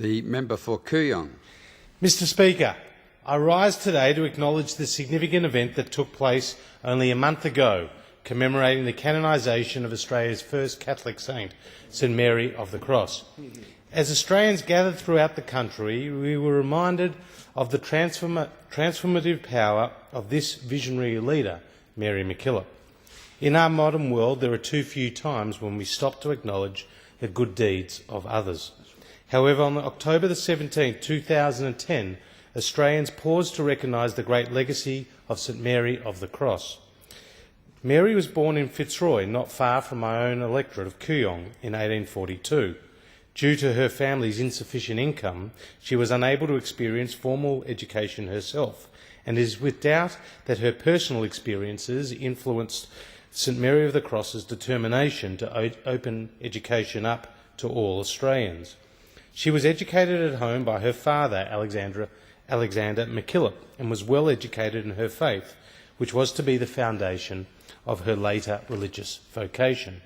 The member for Kooyong. Mr Speaker, I rise today to acknowledge the significant event that took place only a month ago, commemorating the canonisation of Australia's first Catholic saint, St Mary of the Cross. As Australians gathered throughout the country, we were reminded of the transformative power of this visionary leader, Mary MacKillop. In our modern world, there are too few times when we stop to acknowledge the good deeds of others. However, on October 17, 2010, Australians paused to recognise the great legacy of St Mary of the Cross. Mary was born in Fitzroy, not far from my own electorate of Kooyong, in 1842. Due to her family's insufficient income, she was unable to experience formal education herself, and it is with doubt that her personal experiences influenced St Mary of the Cross's determination to open education up to all Australians. She was educated at home by her father, Alexander MacKillop, and was well educated in her faith, which was to be the foundation of her later religious vocation.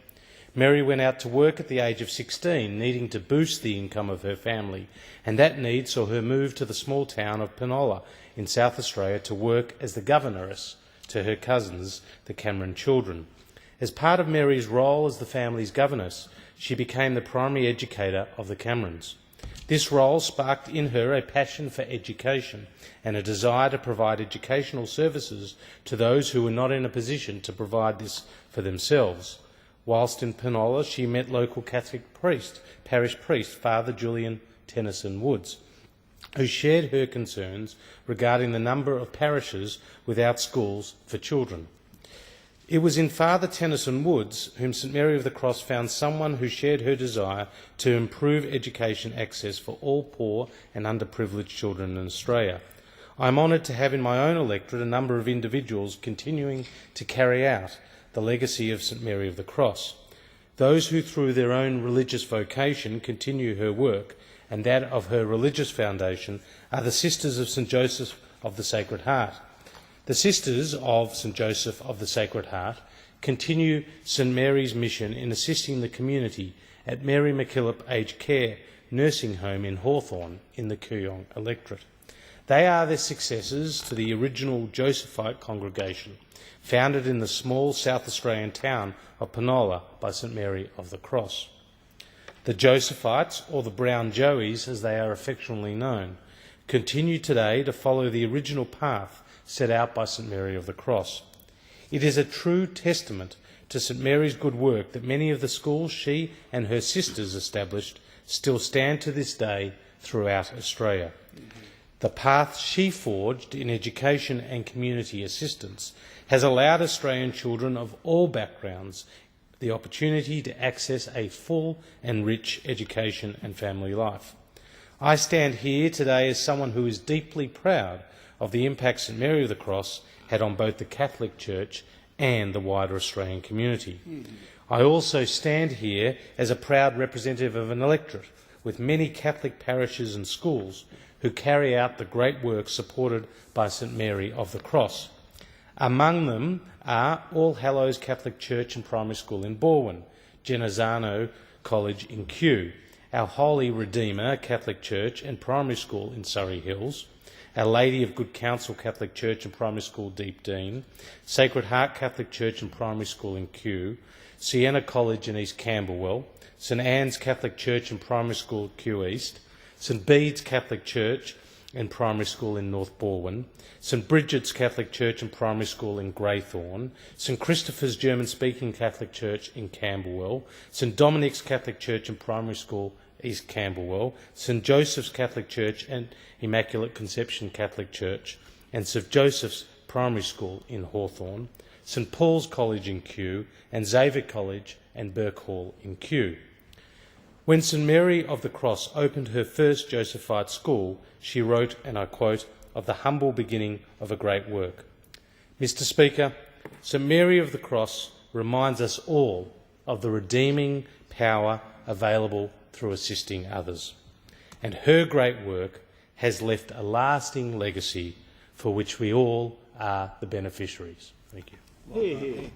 Mary went out to work at the age of 16, needing to boost the income of her family, and that need saw her move to the small town of Penola in South Australia to work as the governess to her cousins, the Cameron children. As part of Mary's role as the family's governess, she became the primary educator of the Camerons. This role sparked in her a passion for education and a desire to provide educational services to those who were not in a position to provide this for themselves. Whilst in Penola, she met local Catholic parish priest, Father Julian Tennyson Woods, who shared her concerns regarding the number of parishes without schools for children. It was in Father Tennyson Woods whom St Mary of the Cross found someone who shared her desire to improve education access for all poor and underprivileged children in Australia. I am honoured to have in my own electorate a number of individuals continuing to carry out the legacy of St Mary of the Cross. Those who through their own religious vocation continue her work and that of her religious foundation are the Sisters of St Joseph of the Sacred Heart. The Sisters of St Joseph of the Sacred Heart continue St Mary's mission in assisting the community at Mary MacKillop Aged Care Nursing Home in Hawthorn in the Kooyong electorate. They are the successors to the original Josephite congregation, founded in the small South Australian town of Penola by St Mary of the Cross. The Josephites, or the Brown Joeys as they are affectionately known, continue today to follow the original path set out by St Mary of the Cross. It is a true testament to St Mary's good work that many of the schools she and her sisters established still stand to this day throughout Australia. The path she forged in education and community assistance has allowed Australian children of all backgrounds the opportunity to access a full and rich education and family life. I stand here today as someone who is deeply proud of the impact St Mary of the Cross had on both the Catholic Church and the wider Australian community. I also stand here as a proud representative of an electorate with many Catholic parishes and schools who carry out the great work supported by St Mary of the Cross. Among them are All Hallows Catholic Church and Primary School in Borwin, Genazzano College in Kew, Our Holy Redeemer Catholic Church and Primary School in Surrey Hills, Our Lady of Good Counsel Catholic Church and Primary School Deep Dean, Sacred Heart Catholic Church and Primary School in Kew, Siena College in East Camberwell, St Anne's Catholic Church and Primary School Kew East, St Bede's Catholic Church and Primary School in North Borwin, St Bridget's Catholic Church and Primary School in Greythorn, St Christopher's German-speaking Catholic Church in Camberwell, St Dominic's Catholic Church and Primary School East Camberwell, St Joseph's Catholic Church and Immaculate Conception Catholic Church, and St Joseph's Primary School in Hawthorn, St Paul's College in Kew, and Xavier College and Burke Hall in Kew. When St Mary of the Cross opened her first Josephite school, she wrote, and I quote, "of the humble beginning of a great work." Mr Speaker, St Mary of the Cross reminds us all of the redeeming power available through assisting others, and her great work has left a lasting legacy for which we all are the beneficiaries. Thank you.